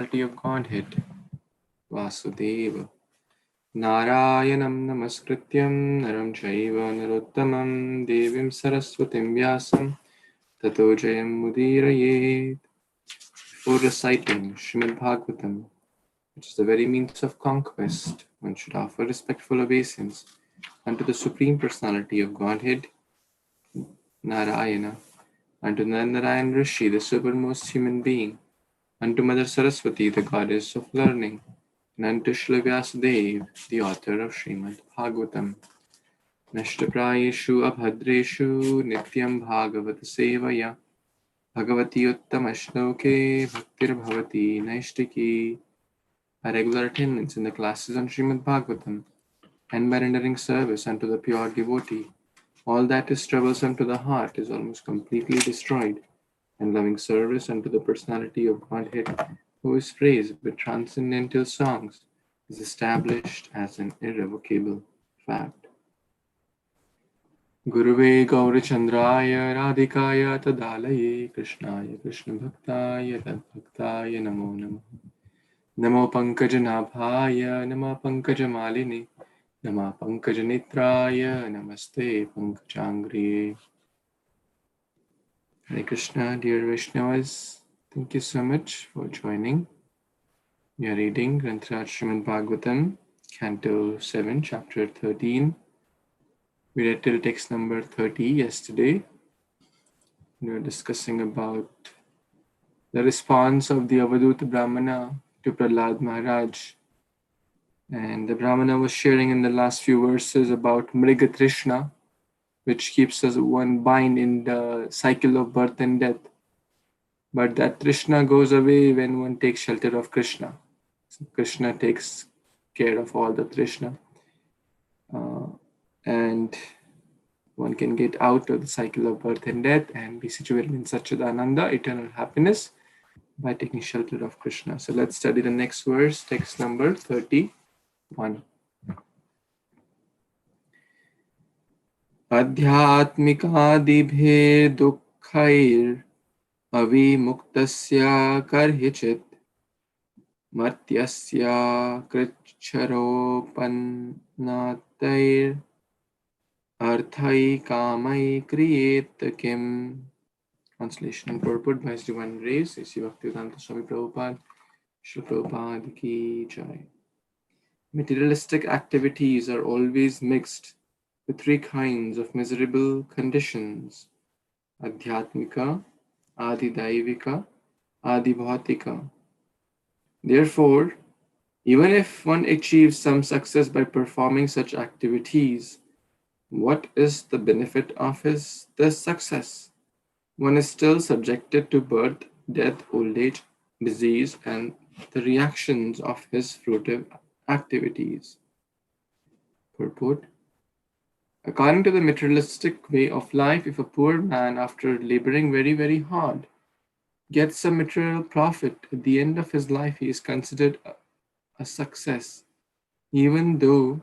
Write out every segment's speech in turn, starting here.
of Godhead, Vasudeva. Narayanam namaskrityam naram chaiva narottamam devim saraswatim vyasam tato jayam mudirayet. Before reciting Śrīmad-Bhāgavatam, which is the very means of conquest, one should offer respectful obeisance unto the Supreme Personality of Godhead, Narayana, unto Narayan Rishi, the supermost human being, unto Mother Saraswati, the goddess of learning, and unto Śrīla Vyasadeva, the author of Śrīmad-Bhāgavatam. Nashtaprayeshu abhadreshu Nityam Bhagavata Sevaya Bhagavati Uttama Shloke Bhaktir Bhavati Naishtiki. By regular attendance in the classes on Śrīmad-Bhāgavatam and by rendering service unto the pure devotee, all that is troublesome to the heart is almost completely destroyed, and loving service unto the personality of Godhead, who is praised with transcendental songs, is established as an irrevocable fact. Guruve Gaurachandraya Radhikaya Tadalaye Krishnaya Krishna Bhaktaya Tadbhaktaya Namo Namo Namo Pankajanaphaya Nama Pankajamaline Nama Pankajanitraya Namaste Pankajangriye. Hare Krishna, dear Vaishnavas, thank you so much for joining. We are reading Granth Śrīmad-Bhāgavatam, Canto 7, Chapter 13. We read till text number 30 yesterday. We were discussing about the response of the Avaduta Brahmana to Prahlad Maharaj. And the Brahmana was sharing in the last few verses about Mriga Trishna, which keeps us one bind in the cycle of birth and death. But that Trishna goes away when one takes shelter of Kṛṣṇa. So Kṛṣṇa takes care of all the Trishna. And one can get out of the cycle of birth and death and be situated in Satchidananda, eternal happiness, by taking shelter of Kṛṣṇa. So let's study the next verse, text number 31. Adhyatmikadibhe dukkhair avimuktasya karhichit matyasya kricharopannatair arthai kamai kriyet kim. Translation and purport by His Divine Grace, A.C. Bhaktivedanta Swami Prabhupada, Srila Prabhupada Ki Jai. Materialistic activities are always mixed with three kinds of miserable conditions: Adhyatmika, Adidaivika, Adibhautika. Therefore, even if one achieves some success by performing such activities, what is the benefit of this success? One is still subjected to birth, death, old age, disease, and the reactions of his fruitive activities. Purport. According to the materialistic way of life, if a poor man, after laboring very, very hard, gets some material profit, at the end of his life he is considered a success, even though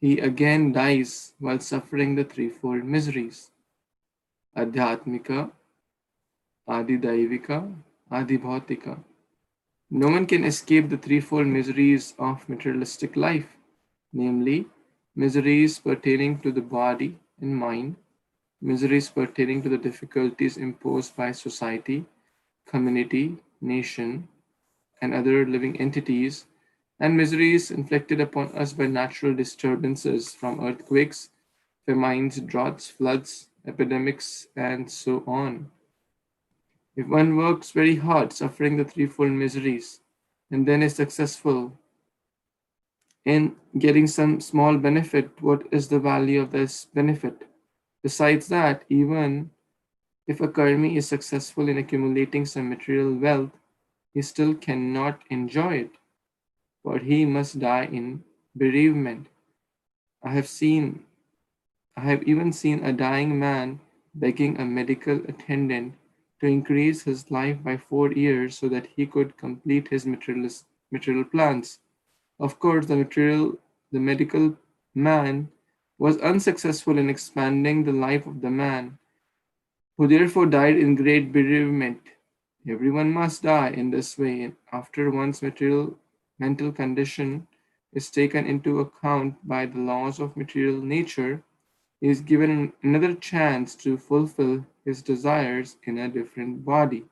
he again dies while suffering the threefold miseries: Adhyatmika, Adidaivika, Adibhautika. No one can escape the threefold miseries of materialistic life, namely, miseries pertaining to the body and mind, miseries pertaining to the difficulties imposed by society, community, nation, and other living entities, and miseries inflicted upon us by natural disturbances from earthquakes, famines, droughts, floods, epidemics, and so on. If one works very hard, suffering the threefold miseries, and then is successful in getting some small benefit, what is the value of this benefit? Besides that, even if a karmi is successful in accumulating some material wealth, he still cannot enjoy it, for he must die in bereavement. I have even seen a dying man begging a medical attendant to increase his life by 4 years so that he could complete his material plans. Of course, the medical man was unsuccessful in expanding the life of the man, who therefore died in great bereavement. Everyone must die in this way after one's mental condition is taken into account by the laws of material nature. He is given another chance to fulfill his desires in a different body.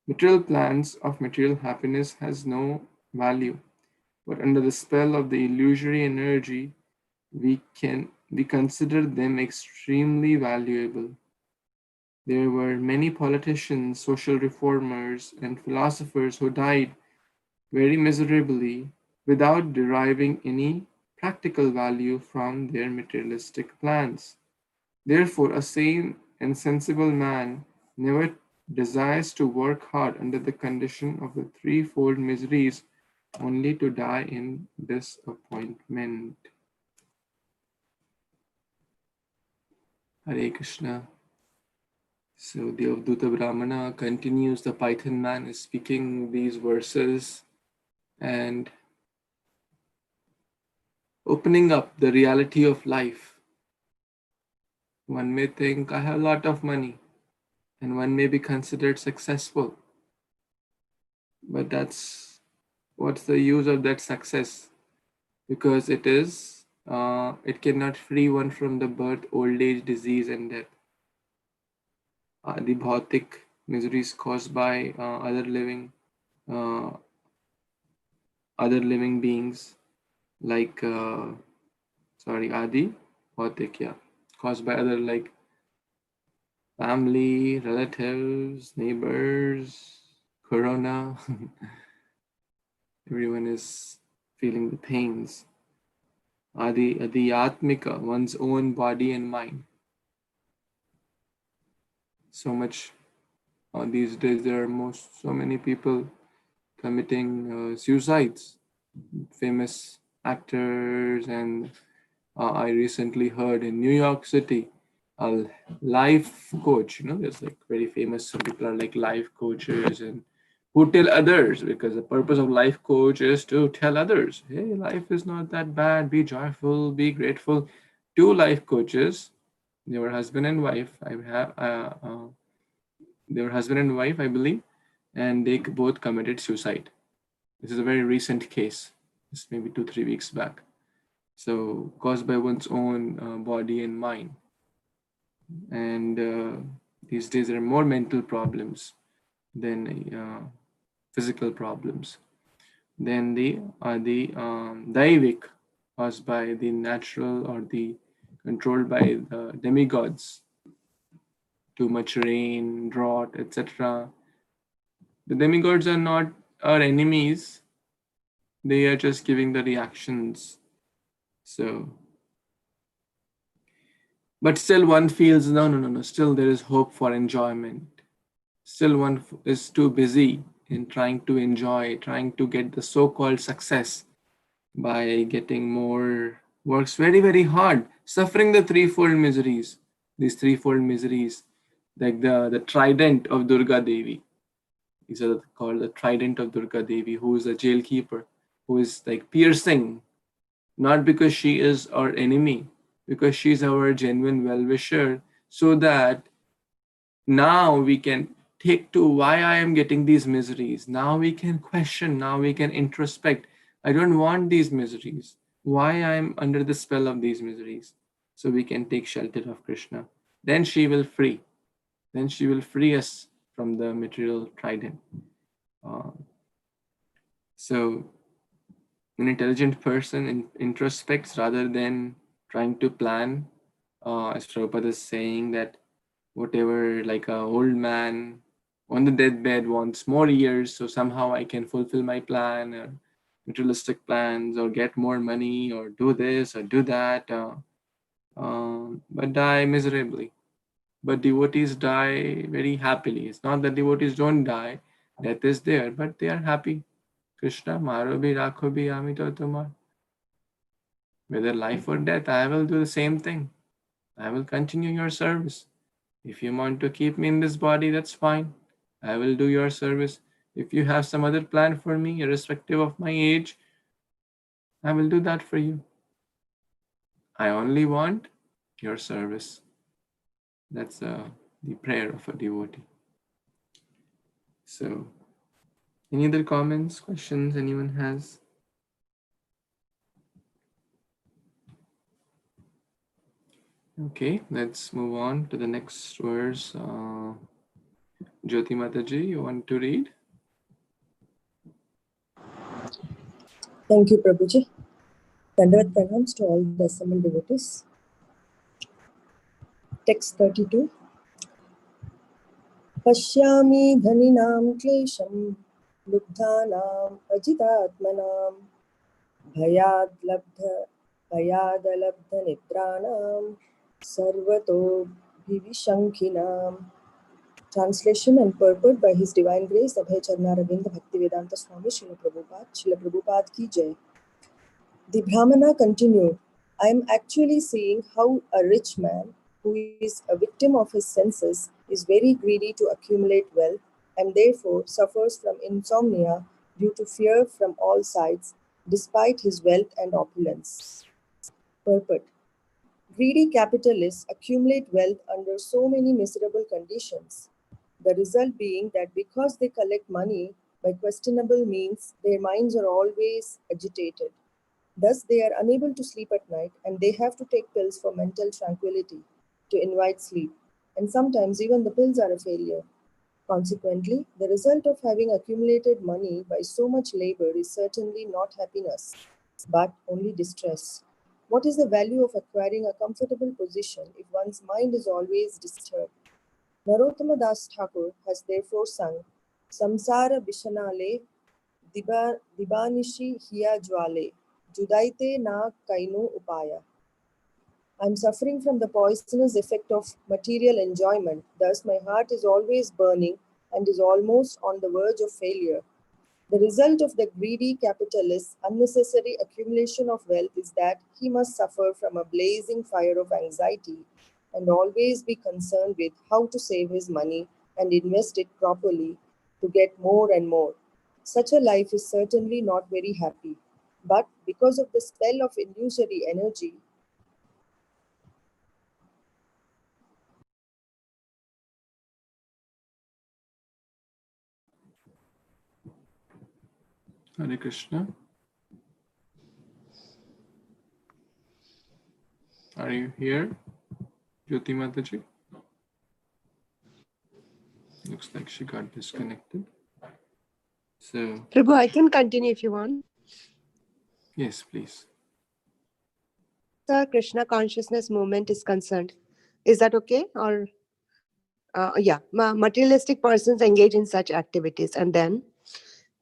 Material plans of material happiness has no value, but under the spell of the illusory energy, we consider them extremely valuable. There were many politicians, social reformers, and philosophers who died very miserably without deriving any practical value from their materialistic plans. Therefore, a sane and sensible man never desires to work hard under the condition of the threefold miseries only to die in disappointment. Hare Krishna. So the Avduta Brahmana continues, the Python man is speaking these verses and opening up the reality of life. One may think, I have a lot of money, and one may be considered successful. But what's the use of that success? Because it cannot free one from the birth, old age, disease, and death. The bhautik miseries caused by uh, other living beings, like adi bhautik, yeah, caused by other, like family, relatives, neighbors, corona. Everyone is feeling the pains. Adi atmika, one's own body and mind. So much these days there are so many people committing suicides. Famous actors, and I recently heard in New York City, a life coach. There's like very famous. Some people are like life coaches and who tell others, because the purpose of life coach is to tell others, hey, life is not that bad. Be joyful. Be grateful. Two life coaches. They were husband and wife. They were husband and wife, I believe, and they both committed suicide. This is a very recent case. It's maybe 2-3 weeks back. So caused by one's own body and mind. And these days there are more mental problems than physical problems. Then the daivik, caused by the natural or the controlled by the demigods. Too much rain, drought, etc. The demigods are not our enemies. They are just giving the reactions. So, but still one feels, no. Still there is hope for enjoyment. Still one is too busy in trying to enjoy, trying to get the so-called success by getting more, works very, very hard, suffering the threefold miseries. These threefold miseries, like the trident of Durga Devi. These are called the trident of Durga Devi, who is a jailkeeper, who is like piercing, not because she is our enemy, because she is our genuine well-wisher, so that now we can take to why I am getting these miseries. Now we can question, now we can introspect. I don't want these miseries. Why I am under the spell of these miseries? So we can take shelter of Krishna. Then she will free. Then she will free us from the material trident. So an intelligent person introspects rather than trying to plan. As Prabhupada is saying that whatever, like a old man on the deathbed wants more years, so somehow I can fulfill my plan, or materialistic plans, or get more money, or do this or do that, but die miserably. But devotees die very happily. It's not that devotees don't die, death is there, but they are happy. Krishna, maro bhi rakho bhi amito tumar. Whether life or death, I will do the same thing. I will continue your service. If you want to keep me in this body, that's fine. I will do your service. If you have some other plan for me, irrespective of my age, I will do that for you. I only want your service. That's the prayer of a devotee. So, any other comments, questions anyone has? Okay, let's move on to the next verse. Jyoti Mataji, you want to read? Thank you, Prabhuji. Dandavat pranams to all the assembled devotees. Text 32. Pashyami dhaninam klesham lubdhanam ajitatmanam bhayadalabdha nidranam sarvato bhivishankhinam. Translation and purport by His Divine Grace Abhay Charnaravinda Bhaktivedanta Swami Srila Prabhupada ki jai. The Brahmana continued, I am actually seeing how a rich man, who is a victim of his senses, is very greedy to accumulate wealth and therefore suffers from insomnia due to fear from all sides, despite his wealth and opulence. Purport. Greedy capitalists accumulate wealth under so many miserable conditions. The result being that because they collect money by questionable means, their minds are always agitated. Thus, they are unable to sleep at night and they have to take pills for mental tranquility to invite sleep. And sometimes even the pills are a failure. Consequently, the result of having accumulated money by so much labor is certainly not happiness, but only distress. What is the value of acquiring a comfortable position if one's mind is always disturbed? Narottama Das Thakur has therefore sung, Samsara Bishanale Dibanishi Hiya Jwale, Judaite na Kainu Upaya. I am suffering from the poisonous effect of material enjoyment. Thus, my heart is always burning and is almost on the verge of failure. The result of the greedy capitalist's unnecessary accumulation of wealth is that he must suffer from a blazing fire of anxiety and always be concerned with how to save his money and invest it properly to get more and more. Such a life is certainly not very happy. But because of the spell of illusory energy, Hare Krishna. Are you here, Jyoti Mataji? Looks like she got disconnected. So, Prabhu, I can continue if you want. yes, please. The Krishna consciousness movement is concerned. Is that okay? Or, materialistic persons engage in such activities. And then,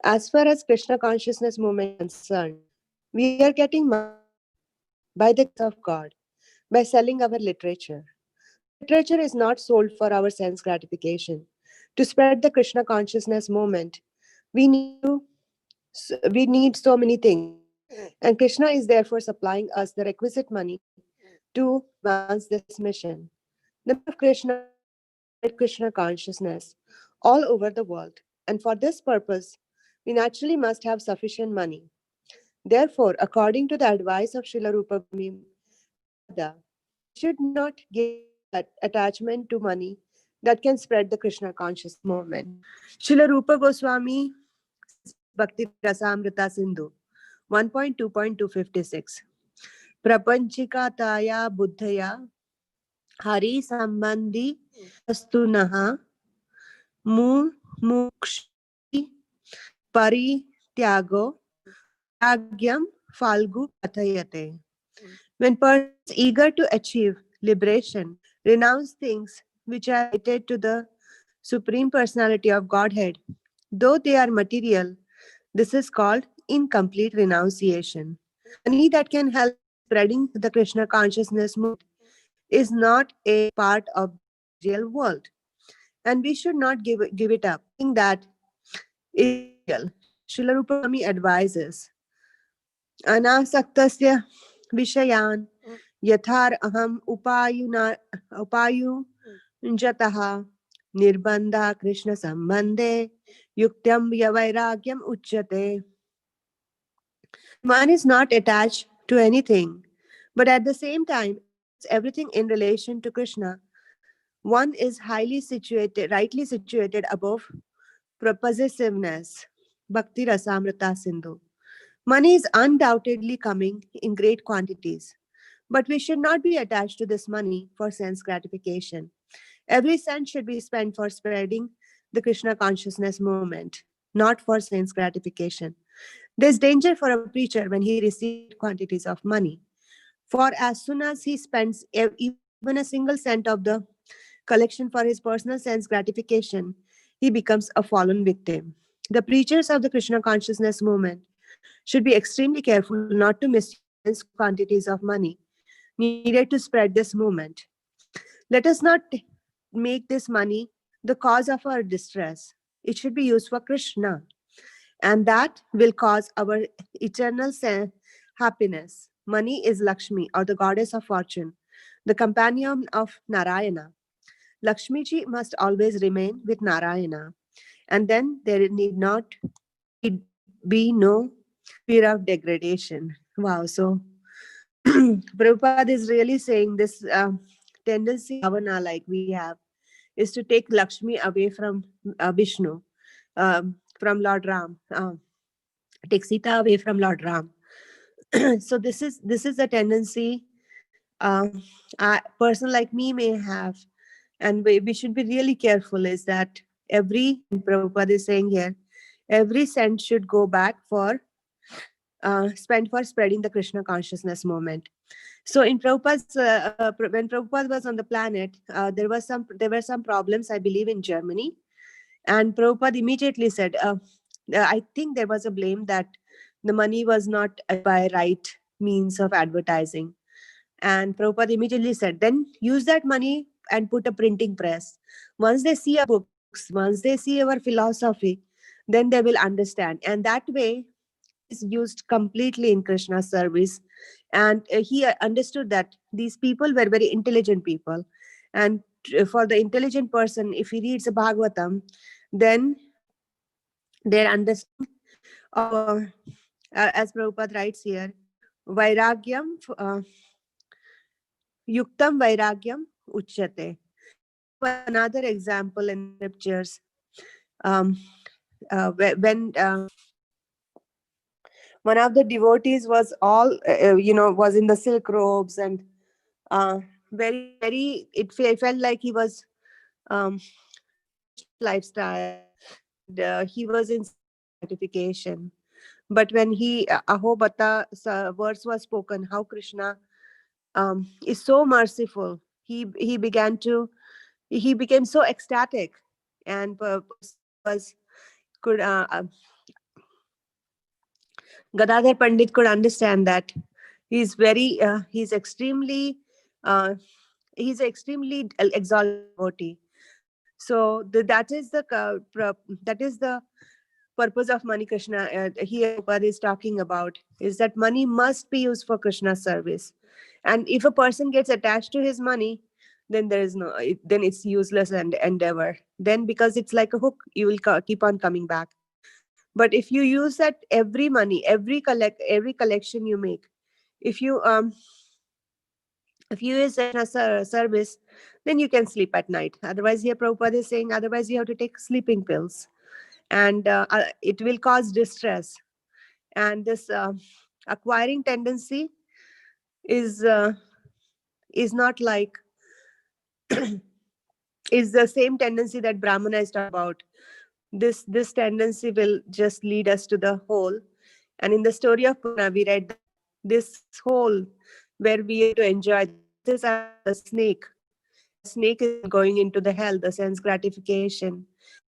as far as Krishna consciousness movement is concerned, we are getting money by the grace of God by selling our literature. The literature is not sold for our sense gratification. To spread the Krishna consciousness movement, we need so many things. And Krishna is therefore supplying us the requisite money to advance this mission. The mission of Krishna is to spread Krishna consciousness all over the world. And for this purpose, we naturally must have sufficient money. Therefore, according to the advice of Srila Rupa Goswami Prabhupada, we should not give attachment to money that can spread the Krishna conscious movement. Srila Rupa Goswami says in his Bhakti Rasamrita Sindhu 1.2.256, Prapanchikataya buddhaya hari sambandhi vastunaha mukshi parityago vairagyam falgu kathayate. When persons eager to achieve liberation renounce things which are related to the Supreme Personality of Godhead, though they are material, this is called incomplete renunciation. Money that can help in spreading the Krishna consciousness movement is not a part of the material world, and we should not give it up, thinking that it is material. Srila Rupa Goswami advises, Anasaktasya Vishayan Yathar Aham Upayunjataha Nirbandha Krishna Sambandhe Yuktyam Yavairagyam Uchyate. One is not attached to anything, but at the same time accepts everything in relation to Krishna. One is rightly situated above possessiveness. Bhakti Rasamrita Sindhu. Money is undoubtedly coming in great quantities, but we should not be attached to this money for sense gratification. Every cent should be spent for spreading the Krishna consciousness movement, not for sense gratification. There's danger for a preacher when he receives great quantities of money. For as soon as he spends even a single cent of the collection for his personal sense gratification, he becomes a fallen victim. The preachers of the Krishna consciousness movement should be extremely careful not to misuse immense quantities of money needed to spread this movement. Let us not make this money the cause of our distress. It should be used for Krishna, and that will cause our eternal happiness. Money is Lakshmi, or the goddess of fortune, the companion of Narayana. Lakshmi ji must always remain with Narayana, and then there need be no fear of degradation. Wow, so Prabhupada is really saying this tendency, bhavana, like we have, is to take Lakshmi away from Vishnu, from Lord Ram, take Sita away from Lord Ram. So this is a tendency a person like me may have, and we should be really careful. Is that every Prabhupada is saying here, every cent should go back for spent for spreading the Krishna consciousness movement. So in Prabhupada's, when Prabhupada was on the planet, there were some problems, I believe, in Germany, and Prabhupada immediately said, I think there was a blame that the money was not by right means of advertising. And Prabhupada immediately said, then use that money and put a printing press. Once they see our books, once they see our philosophy, then they will understand. And that way is used completely in Krishna's service. And he understood that these people were very intelligent people. And for the intelligent person, if he reads a Bhagavatam, then their understanding of, as Prabhupada writes here, Vairagyam, Yuktam Vairagyam Uchyate. Another example in scriptures, um, when one of the devotees was was in the silk robes and very, it felt like he was lifestyle. And, he was in gratification. But when he Ahobata verse was spoken, how Krishna is so merciful, he became so ecstatic, and was could Gadadhar Pandit could understand that he's very uh, he's extremely exalted devotee. So that is the purpose of money. Krishna here Prabhupada is talking about is that money must be used for Krishna's service, and if a person gets attached to his money, then there is then it's useless and endeavor. Then because it's like a hook, you will keep on coming back. But if you use that every money, every collection you make, if you use it as a service, then you can sleep at night. Otherwise, here Prabhupada is saying, otherwise you have to take sleeping pills, and it will cause distress. And this acquiring tendency is not like is the same tendency that Brahmana is talking about. This tendency will just lead us to the hole. And in the story of Purna, we read that this hole where we are to enjoy, this is a snake. A snake is going into the hell, the sense gratification.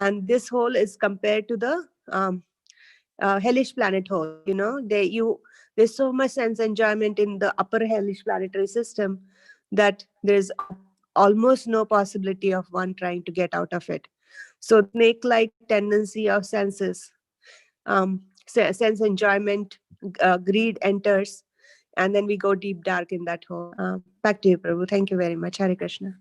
And this hole is compared to the hellish planet hole. There's so much sense enjoyment in the upper hellish planetary system that there's almost no possibility of one trying to get out of it. So snake-like tendency of senses, sense enjoyment, greed enters, and then we go deep dark in that hole. Back to you, Prabhu. Thank you very much. Hare Krishna.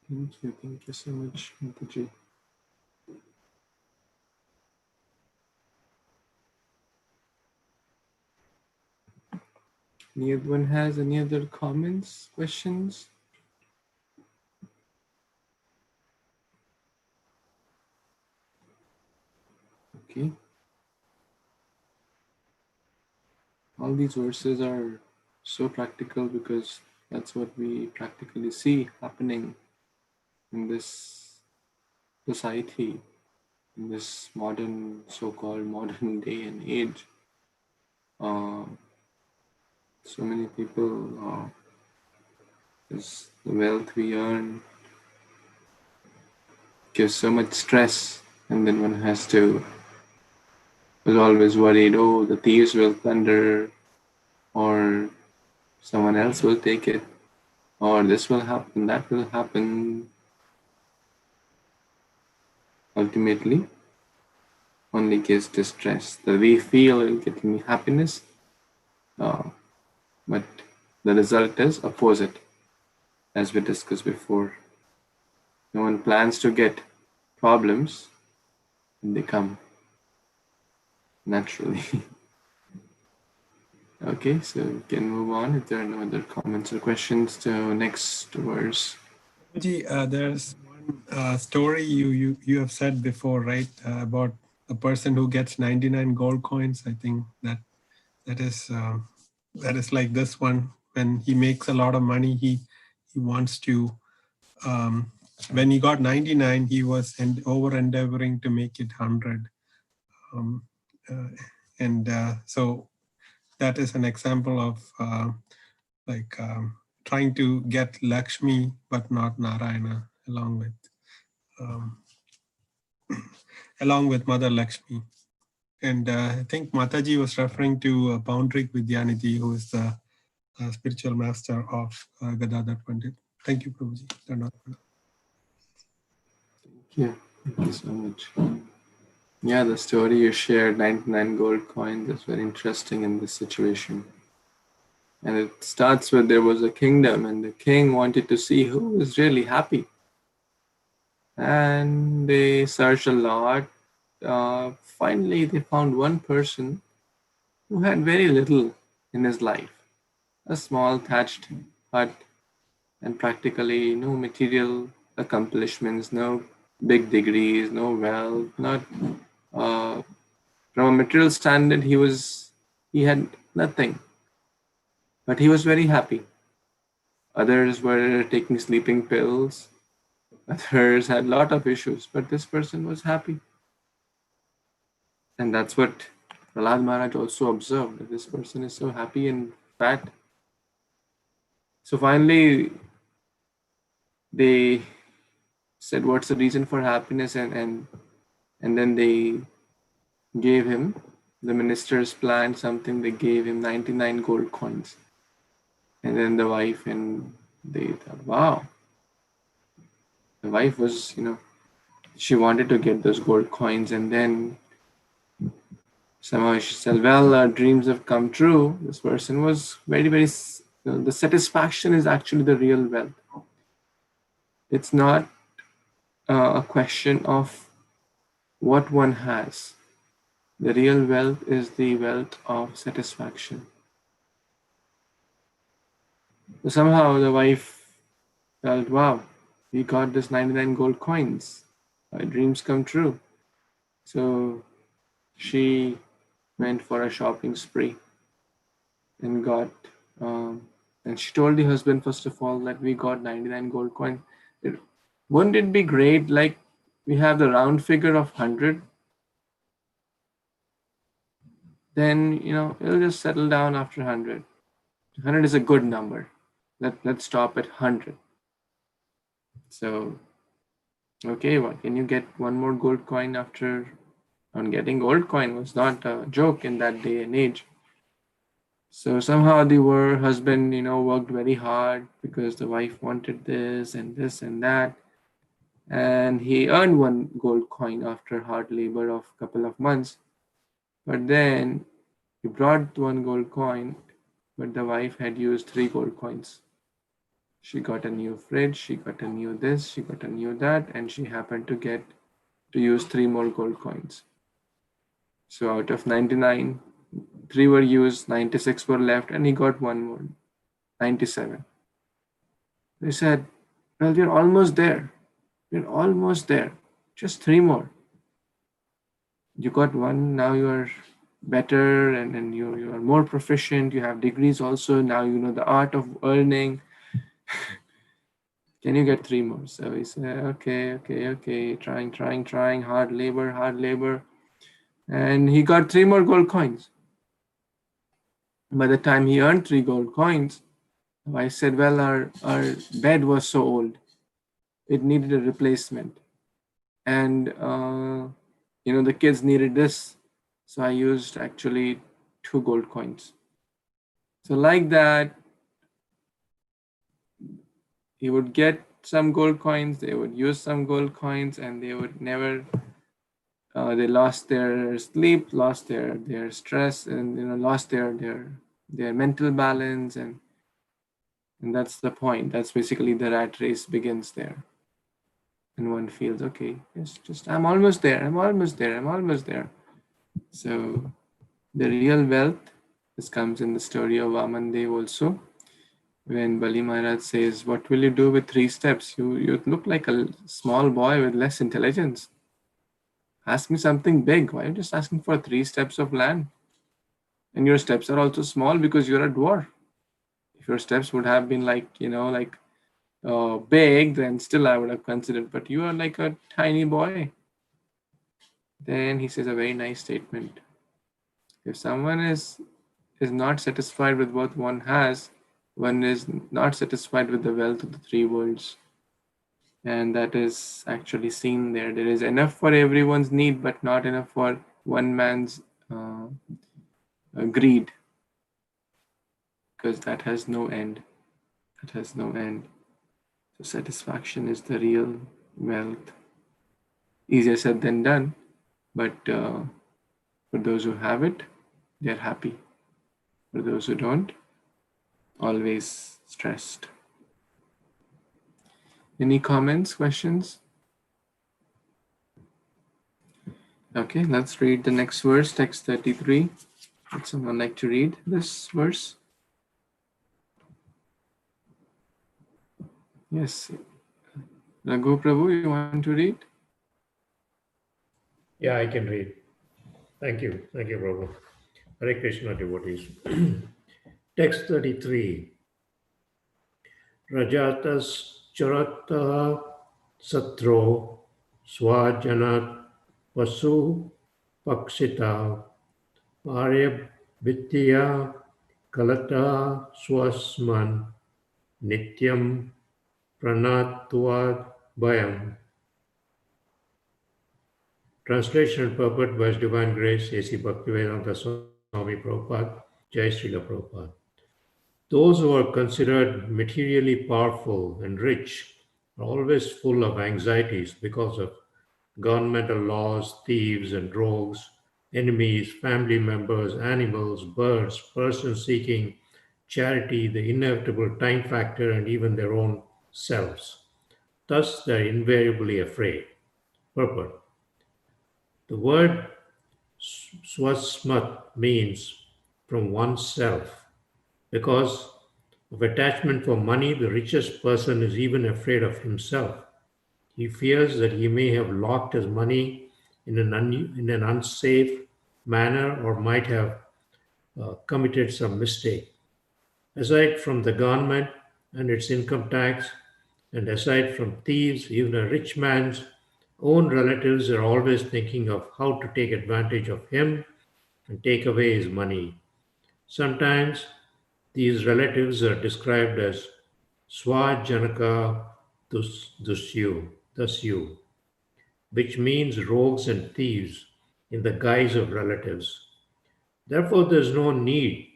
Thank you so much, Mataji. Anyone has any other comments, questions? Okay. All these verses are so practical because that's what we practically see happening in this society, in this modern, so-called modern day and age. So many people, is the wealth we earn gives so much stress, and then one is always worried, oh, the thieves will plunder, or someone else will take it, or this will happen, that will happen. Ultimately, only gives distress. That we feel will get me happiness, but the result is opposite, as we discussed before. No one plans to get problems, and they come naturally. Okay, so we can move on if there are no other comments or questions to next verse. There's one story you have said before, right? About a person who gets 99 gold coins. I think that is like this one. When he makes a lot of money, he wants to. When he got 99, he was over endeavoring to make it 100. So that is an example of trying to get Lakshmi but not Narayana along with Mother Lakshmi. And I think Mataji was referring to Boundary Vidyanidhi, who is the spiritual master of Gadadhar Pandit. Thank you, Prabhuji. Thank you. Thank you so much. Yeah, the story you shared, 99 gold coins, is very interesting in this situation. And it starts with there was a kingdom, and the king wanted to see who is really happy. And they searched a lot. Finally, they found one person who had very little in his life, a small thatched hut, and practically no material accomplishments, no big degrees, no wealth, not from a material standard, he had nothing, but he was very happy. Others were taking sleeping pills, others had a lot of issues, but this person was happy. And that's what Prahlad Maharaj also observed, that this person is so happy and fat. So finally, they said, what's the reason for happiness? And then they gave him, the ministers planned something, they gave him 99 gold coins. And then the wife, and they thought, wow. The wife was, she wanted to get those gold coins, and then somehow she said, well, our dreams have come true. This person was very, very, the satisfaction is actually the real wealth. It's not a question of what one has. The real wealth is the wealth of satisfaction. So somehow the wife felt, wow, we got this 99 gold coins. Our dreams come true. So she went for a shopping spree and got, and she told the husband, first of all, that we got 99 gold coins. Wouldn't it be great, like we have the round figure of 100? Then, it'll just settle down after 100. 100 is a good number. Let's stop at 100. So, okay, what can you get one more gold coin after? On getting gold coin was not a joke in that day and age. So somehow the husband, worked very hard because the wife wanted this and that. And he earned one gold coin after hard labor of a couple of months. But then he brought one gold coin, but the wife had used 3 gold coins. She got a new fridge, she got a new this, she got a new that, and she happened to use 3 more gold coins. So out of 99, 3 were used, 96 were left, and he got one more, 97. They said, well, we're almost there. We're almost there. Just 3 more. You got one, now you are better, and then you are more proficient, you have degrees also, now you know the art of earning. Can you get 3 more? So he said, okay, trying, hard labor. And he got 3 more gold coins. By the time he earned 3 gold coins, I said, well, our bed was so old, it needed a replacement. And, the kids needed this. So I used actually 2 gold coins. So like that, he would get some gold coins, they would use some gold coins, and they would never, they lost their sleep, lost their stress, and lost their mental balance, and that's the point. That's basically the rat race begins there. And one feels, okay, it's just I'm almost there. So the real wealth, this comes in the story of Vamandev also. When Bali Maharaj says, what will you do with 3 steps? You look like a small boy with less intelligence. Ask me something big. Why are you just asking for 3 steps of land? And your steps are also small because you're a dwarf. If your steps would have been big, then still I would have considered. But you are like a tiny boy. Then he says a very nice statement. If someone is not satisfied with what one has, one is not satisfied with the wealth of the 3 worlds. And that is actually seen there. There is enough for everyone's need, but not enough for one man's greed, because that has no end. So satisfaction is the real wealth. Easier said than done, but for those who have it, they're happy. For those who don't, always stressed. Any comments, questions? Okay, let's read the next verse, text 33. Would someone like to read this verse? Yes. Raghu Prabhu, you want to read? Yeah, I can read. Thank you, Prabhu. Hare Krishna devotees. Text 33. Rajatas charata satro swajanat vasu pakshita arya vidya kalata swasman nityam pranatvad bhayam. Translation and purport by His Divine Grace, A.C. Bhaktivedanta Swami Prabhupada, Jai Srila Prabhupada. Those who are considered materially powerful and rich are always full of anxieties because of governmental laws, thieves and rogues, enemies, family members, animals, birds, persons seeking charity, the inevitable time factor, and even their own selves. Thus, they are invariably afraid. Purport. The word swasmat means from oneself. Because of attachment for money, the richest person is even afraid of himself. He fears that he may have locked his money in an unsafe manner or might have committed some mistake. Aside from the government and its income tax, and aside from thieves, even a rich man's own relatives are always thinking of how to take advantage of him and take away his money. Sometimes these relatives are described as swajanaka dasyu, which means rogues and thieves in the guise of relatives. Therefore, there is no need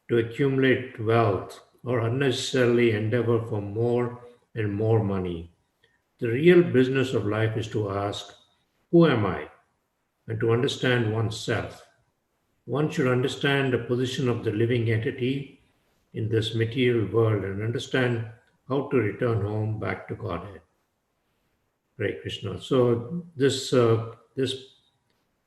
to accumulate wealth or unnecessarily endeavor for more and more money. The real business of life is to ask, who am I? And to understand oneself. One should understand the position of the living entity in this material world and understand how to return home back to Godhead. Hare Krishna. So this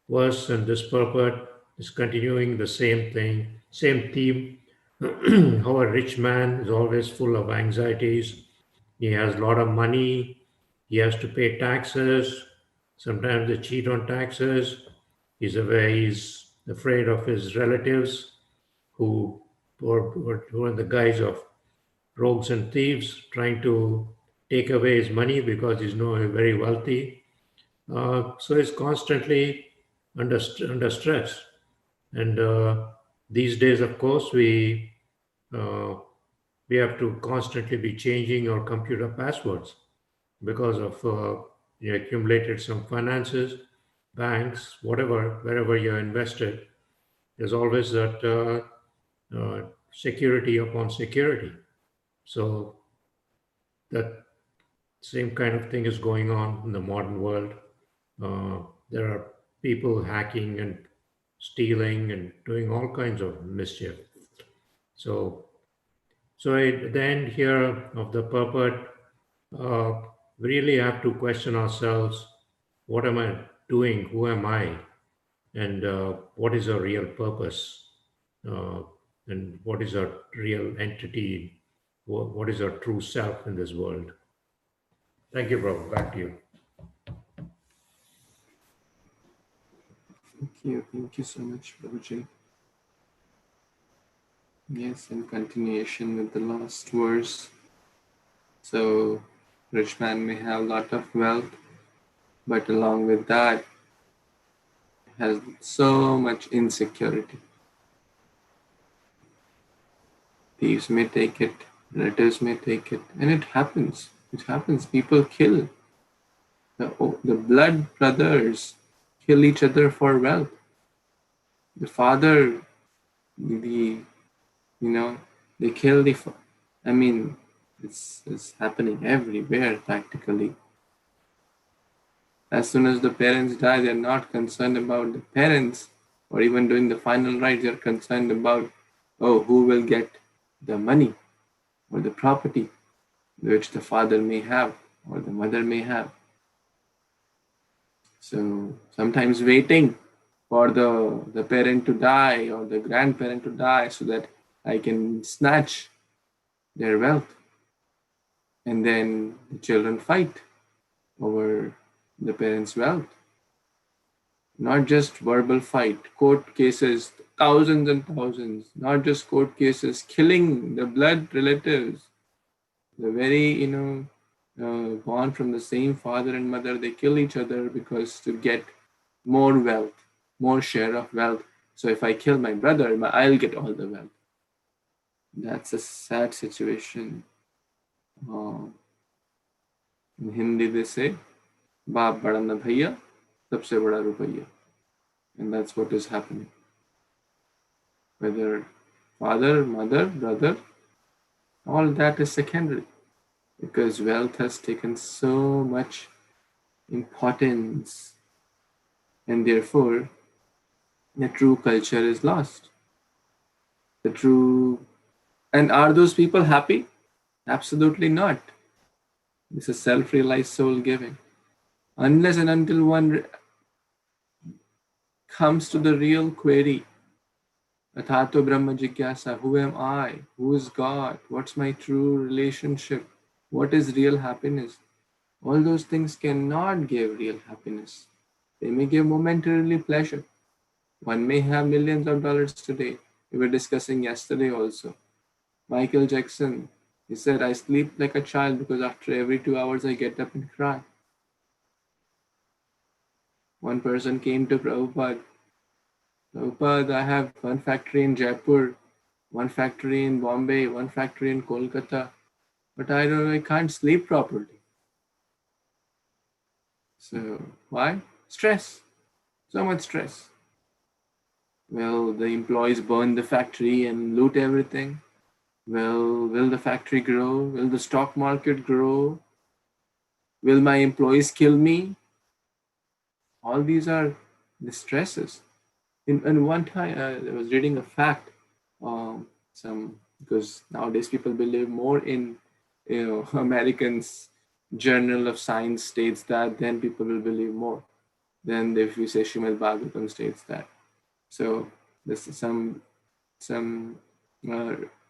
verse and this purport is continuing the same thing, same theme. How a rich man is always full of anxieties. He has a lot of money. He has to pay taxes. Sometimes they cheat on taxes. He's away. He's afraid of his relatives who were in the guise of rogues and thieves trying to take away his money because he's now very wealthy. So he's constantly under stress. And these days, of course, uh, we have to constantly be changing our computer passwords because of you accumulated some finances, banks, whatever, wherever you're invested. There's always that security upon security. So that same kind of thing is going on in the modern world. There are people hacking and stealing and doing all kinds of mischief. So, so at the end here of the purport, uh, we really have to question ourselves: what am I doing? Who am I? And what is our real purpose? Uh, and what is our real entity? What is our true self in this world? Thank you, Prabhu. Back to you. Thank you so much, Prabhuji. Yes, in continuation with the last verse. So, rich man may have a lot of wealth, but along with that, has so much insecurity. Thieves may take it, relatives may take it, and it happens. It happens. People kill. The blood brothers kill each other for wealth. The father, they kill the. I mean, it's happening everywhere practically. As soon as the parents die, they're not concerned about the parents or even doing the final rites. They're concerned about, who will get the money or the property which the father may have or the mother may have. So sometimes waiting for the parent to die or the grandparent to die so that I can snatch their wealth. And then the children fight over the parents' wealth. Not just verbal fight, court cases, thousands and thousands, not just court cases, killing the blood relatives, the very, born from the same father and mother, they kill each other because to get more wealth, more share of wealth. So if I kill my brother, I'll get all the wealth. That's a sad situation. In Hindi they say, Baap bada na bhaiya, sabse bada rupaiya. And that's what is happening. Whether father, mother, brother, all that is secondary because wealth has taken so much importance and therefore the true culture is lost. And are those people happy? Absolutely not. This is self-realized soul giving. Unless and until one comes to the real query, Athato Brahma Jigyasa, who am I? Who is God? What's my true relationship? What is real happiness? All those things cannot give real happiness. They may give momentarily pleasure. One may have millions of dollars today. We were discussing yesterday also. Michael Jackson, he said, I sleep like a child because after every 2 hours I get up and cry. One person came to Prabhupada. Prabhupada, I have one factory in Jaipur, one factory in Bombay, one factory in Kolkata, but I can't sleep properly. So why? Stress. So much stress. Well, the employees burn the factory and loot everything. Well, will the factory grow? Will the stock market grow? Will my employees kill me? All these are the stresses. In one time, I was reading a fact. Because nowadays people believe more in, Americans' Journal of Science states that, then people will believe more. Then if we say Śrīmad-Bhāgavatam states that. So this is some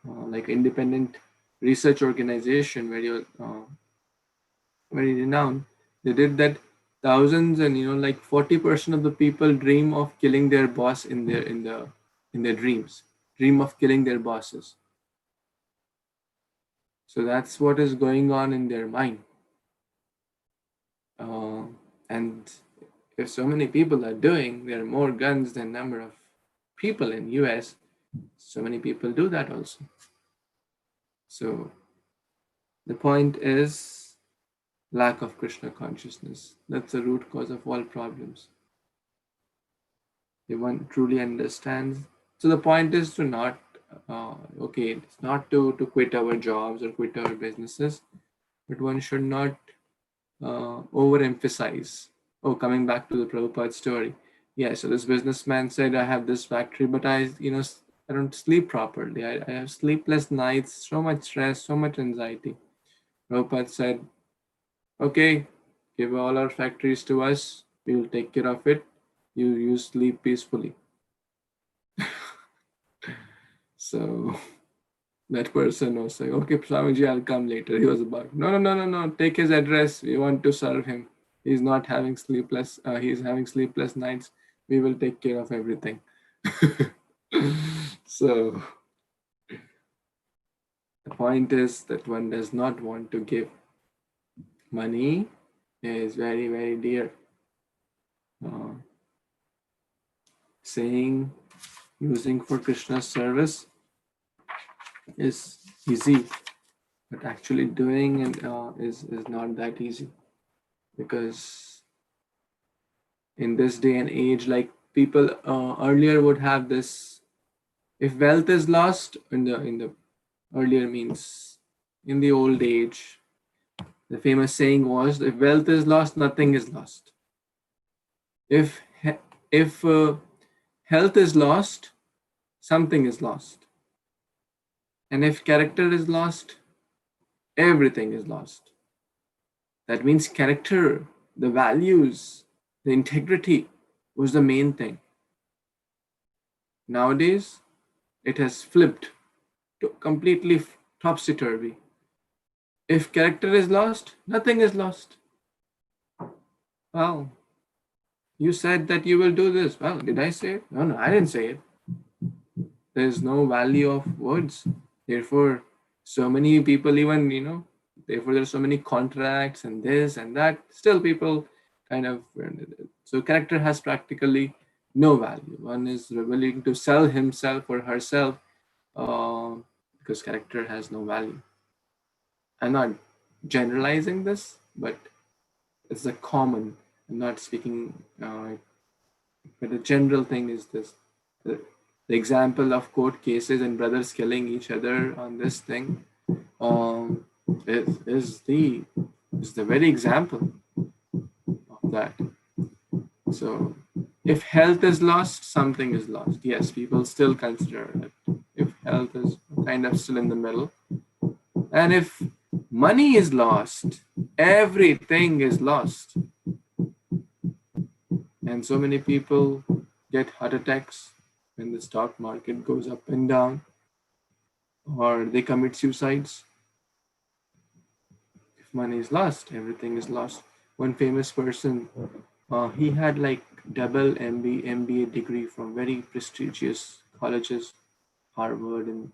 like independent research organization very renowned. They did that thousands, and like 40% of the people dream of killing their boss in their dreams, dream of killing their bosses. So that's what is going on in their mind. And if so many people are doing, there are more guns than number of people in US. So many people do that also. So the point is lack of Krishna consciousness. That's the root cause of all problems. If one truly understands. So the point is to not, okay, it's not to quit our jobs or quit our businesses, but one should not overemphasize. Oh, coming back to the Prabhupada story. Yeah, so this businessman said, I have this factory, but I don't sleep properly. I have sleepless nights, so much stress, so much anxiety. Prabhupada said, okay, give all our factories to us. We will take care of it. You sleep peacefully. So that person was like, okay, Swamiji, I'll come later. He was about, no, take his address. We want to serve him. He's not having sleepless, he's having sleepless nights. We will take care of everything. So the point is that one does not want to give. Money is very, very dear. Saying, using for Krishna's service is easy, but actually doing it is not that easy, because in this day and age, like people earlier would have this, if wealth is lost in the earlier means in the old age, the famous saying was, if wealth is lost, nothing is lost. If health is lost, something is lost. And if character is lost, everything is lost. That means character, the values, the integrity was the main thing. Nowadays, it has flipped to completely topsy-turvy. If character is lost, nothing is lost. Well, you said that you will do this. Well, did I say it? No, I didn't say it. There is no value of words. Therefore, so many people even, therefore there's so many contracts and this and that. Still people kind of, so character has practically no value. One is willing to sell himself or herself because character has no value. I'm not generalizing this, but it's a common, I'm not speaking, but the general thing is this. The example of court cases and brothers killing each other on this thing is the very example of that. So if health is lost, something is lost. Yes, people still consider that if health is kind of still in the middle. And if money is lost, everything is lost. And so many people get heart attacks when the stock market goes up and down, or they commit suicides. If money is lost, everything is lost. One famous person, he had like double MBA degree from very prestigious colleges, Harvard, and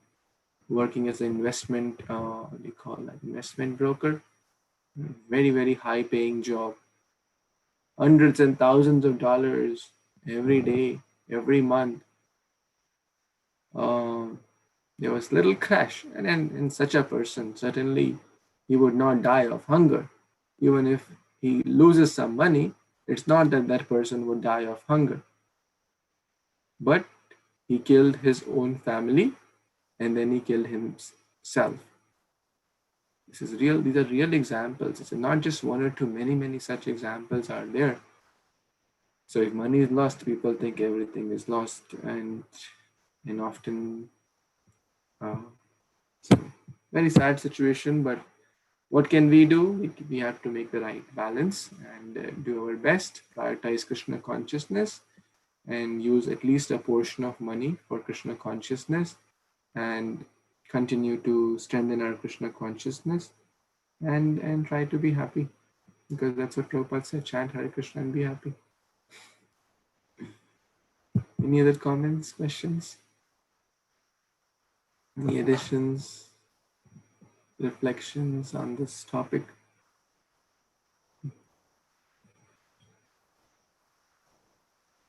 working as an investment, what do you call that, investment broker. Very, very high paying job. Hundreds and thousands of dollars every day, every month. There was little crash, and in such a person, certainly he would not die of hunger. Even if he loses some money, it's not that that person would die of hunger. But he killed his own family, and then he killed himself. This is real. These are real examples. It's not just one or two. Many such examples are there. So if money is lost, people think everything is lost, and often, so very sad situation. But what can we do? We have to make the right balance and do our best. Prioritize Krishna consciousness, and use at least a portion of money for Krishna consciousness, and continue to strengthen our Krishna consciousness, and try to be happy. because that's what Prabhupada said, chant Hare Krishna and be happy. Any other comments, questions? Any additions, reflections on this topic?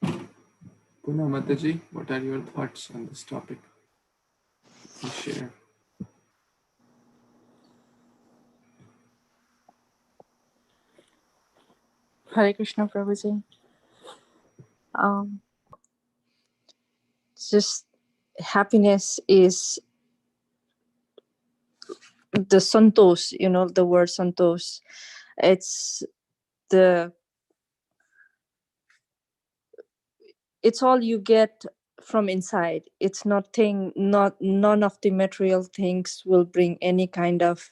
Puna Mataji, what are your thoughts on this topic? Please share. Hare Krishna Prabhuji. Just happiness is the santosh, the word santosh. It's it's all you get from inside. It's none of the material things will bring any kind of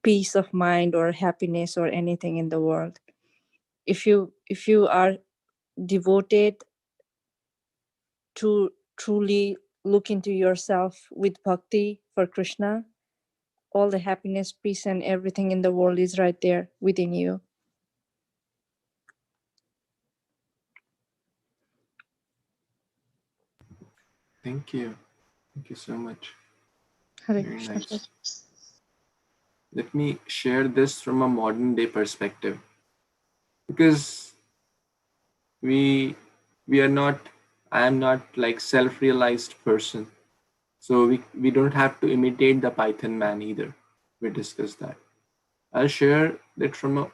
peace of mind or happiness or anything in the world. If you are devoted to truly look into yourself with bhakti for Krishna, all the happiness, peace, and everything in the world is right there within you. Thank you. Thank you so much. Hare Very Krishna. nice. Let me share this from a modern day perspective, because I am not like self-realized person. So we don't have to imitate the Python man either. We discussed that. I'll share that from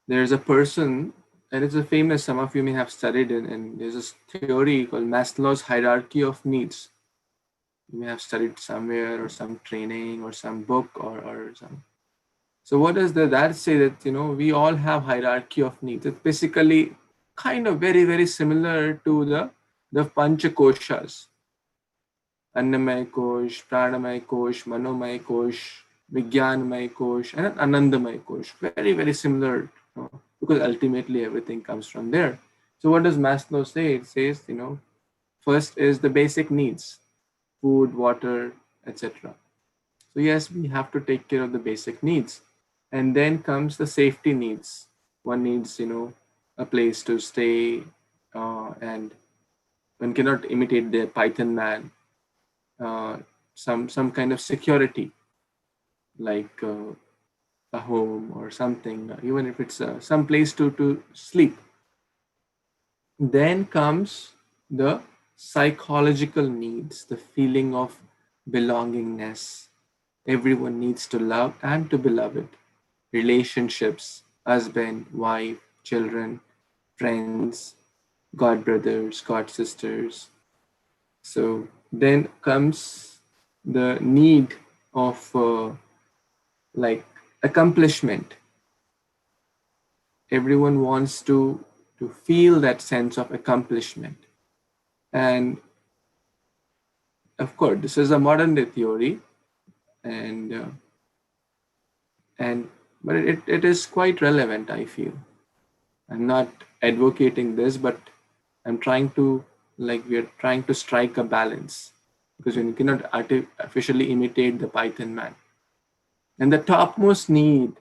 there's a person, and it's a famous, some of you may have studied it, and there's a theory called Maslow's hierarchy of needs. You may have studied somewhere or some training or some book or some. So what does that say? That we all have hierarchy of needs. It's basically kind of very, very similar to the Panchakoshas. Annamay Kosh, Pranamay Kosh, Manomay Kosh, Vijnanamay Kosh, and Anandamay Kosh. Very, very similar, because ultimately everything comes from there. So what does Maslow say? It says, first is the basic needs, food, water, etc. So yes, we have to take care of the basic needs. And then comes the safety needs. One needs, a place to stay, and one cannot imitate the Python man. Some kind of security, like a home or something, even if it's some place to sleep. Then comes the psychological needs, the feeling of belongingness. Everyone needs to love and to be loved. Relationships, husband, wife, children, friends, god brothers, god sisters. So then comes the need of like accomplishment. Everyone wants to feel that sense of accomplishment. And of course, this is a modern day theory, but it is quite relevant, I feel. I'm not advocating this, but I'm trying to, we're trying to strike a balance, because you cannot artificially imitate the Python man. And the topmost need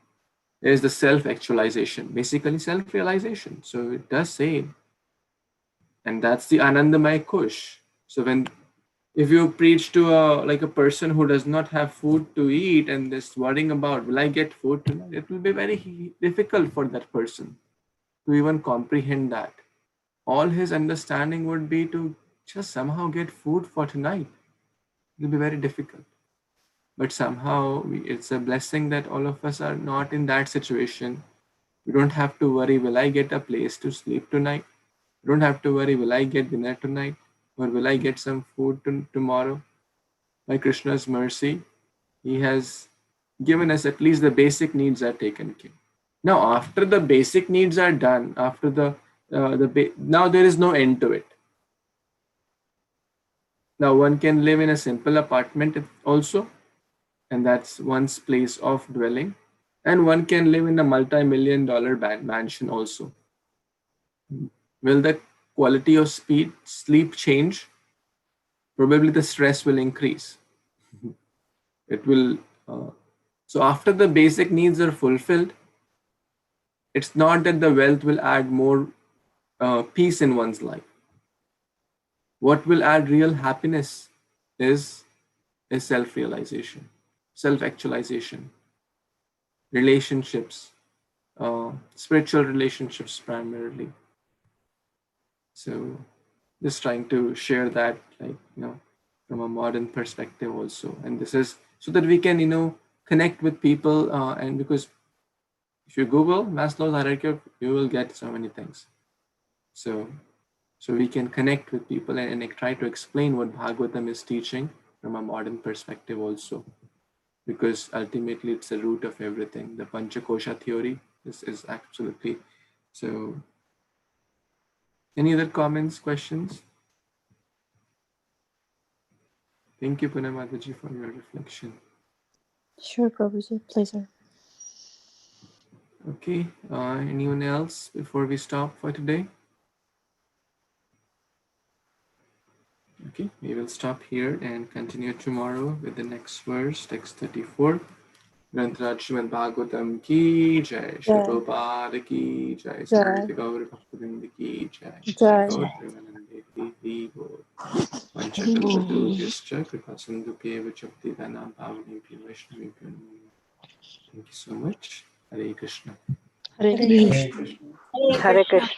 is the self-actualization, basically self-realization. So it does say, and that's the Anandamay Kush. So if you preach to a person who does not have food to eat and is worrying about, will I get food tonight? It will be very difficult for that person to even comprehend that. All his understanding would be to just somehow get food for tonight. It will be very difficult. But somehow it's a blessing that all of us are not in that situation. We don't have to worry, will I get a place to sleep tonight? We don't have to worry, will I get dinner tonight? Or will I get some food tomorrow? By Krishna's mercy, he has given us at least the basic needs are taken care. Now, after the basic needs are done, after now there is no end to it. Now one can live in a simple apartment also, and that's one's place of dwelling. And one can live in a multi-million-dollar mansion also. Will the quality of sleep change? Probably the stress will increase. It will. So after the basic needs are fulfilled, it's not that the wealth will add more peace in one's life. What will add real happiness is self-realization, self-actualization, relationships, spiritual relationships primarily. So just trying to share that, like, from a modern perspective also. And this is so that we can, connect with people. And because if you Google Maslow's hierarchy, you will get so many things. So we can connect with people and try to explain what Bhagavatam is teaching from a modern perspective also. Because ultimately it's the root of everything. The Panchakosha theory is absolutely so. Any other comments, questions? Thank you, Punamataji, for your reflection. Sure, Prabhuji, pleasure. Okay, anyone else before we stop for today? Okay, we will stop here and continue tomorrow with the next verse, text 34. Grantaraj Śrīmad-Bhāgavatam ki jai, Śrīla Prabhupada ki jai, Samveta Gaur Bhaktivinoda ki jai, Jai. Gaur Premanande Hari Bol. Vanchakalpatruvyascha Kripasindhubhyeva Bhaktivedanta Bhavanebhyo Vaishnavebhyo Namo Namaha. Thank you so much. Hare Krishna. Hare Krishna. Hare Krishna.